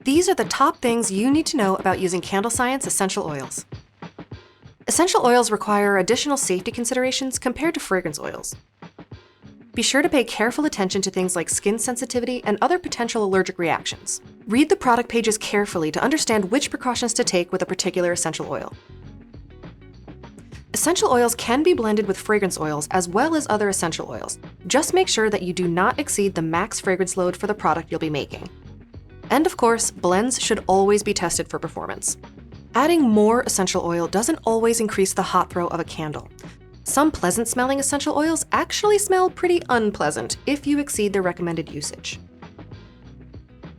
These are the top things you need to know about using CandleScience essential oils. Essential oils require additional safety considerations compared to fragrance oils. Be sure to pay careful attention to things like skin sensitivity and other potential allergic reactions. Read the product pages carefully to understand which precautions to take with a particular essential oil. Essential oils can be blended with fragrance oils as well as other essential oils. Just make sure that you do not exceed the max fragrance load for the product you'll be making. And of course, blends should always be tested for performance. Adding more essential oil doesn't always increase the hot throw of a candle. Some pleasant-smelling essential oils actually smell pretty unpleasant if you exceed their recommended usage.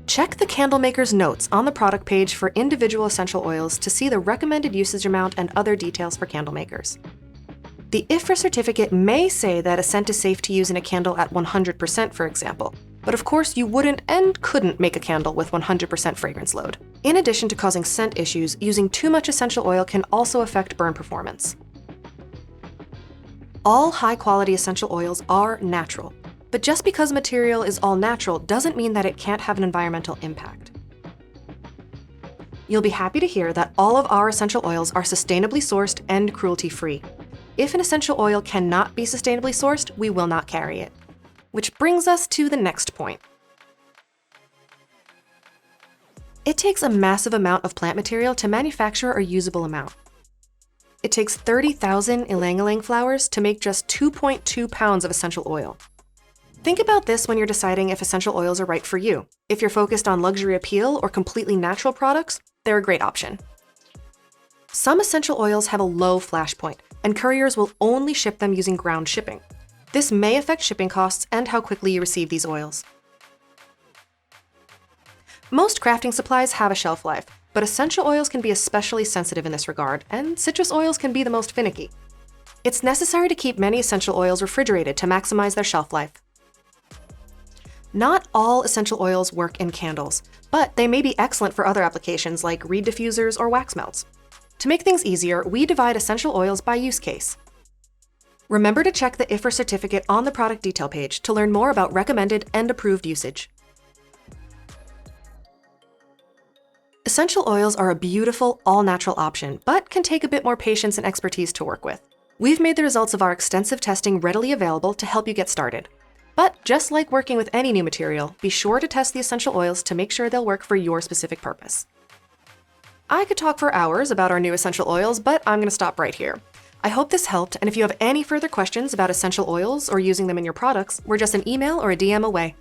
Check the candle maker's notes on the product page for individual essential oils to see the recommended usage amount and other details for candle makers. The IFRA certificate may say that a scent is safe to use in a candle at 100%, for example, but of course you wouldn't and couldn't make a candle with 100% fragrance load. In addition to causing scent issues, using too much essential oil can also affect burn performance. All high-quality essential oils are natural, but just because a material is all natural doesn't mean that it can't have an environmental impact. You'll be happy to hear that all of our essential oils are sustainably sourced and cruelty-free. If an essential oil cannot be sustainably sourced, we will not carry it. Which brings us to the next point. It takes a massive amount of plant material to manufacture a usable amount. It takes 30,000 ylang-ylang flowers to make just 2.2 pounds of essential oil. Think about this when you're deciding if essential oils are right for you. If you're focused on luxury appeal or completely natural products, they're a great option. Some essential oils have a low flash point, and couriers will only ship them using ground shipping. This may affect shipping costs and how quickly you receive these oils. Most crafting supplies have a shelf life, but essential oils can be especially sensitive in this regard, and citrus oils can be the most finicky. It's necessary to keep many essential oils refrigerated to maximize their shelf life. Not all essential oils work in candles, but they may be excellent for other applications like reed diffusers or wax melts. To make things easier, we divide essential oils by use case. Remember to check the IFRA certificate on the product detail page to learn more about recommended and approved usage. Essential oils are a beautiful, all-natural option, but can take a bit more patience and expertise to work with. We've made the results of our extensive testing readily available to help you get started. But just like working with any new material, be sure to test the essential oils to make sure they'll work for your specific purpose. I could talk for hours about our new essential oils, but I'm going to stop right here. I hope this helped, and if you have any further questions about essential oils or using them in your products, we're just an email or a DM away.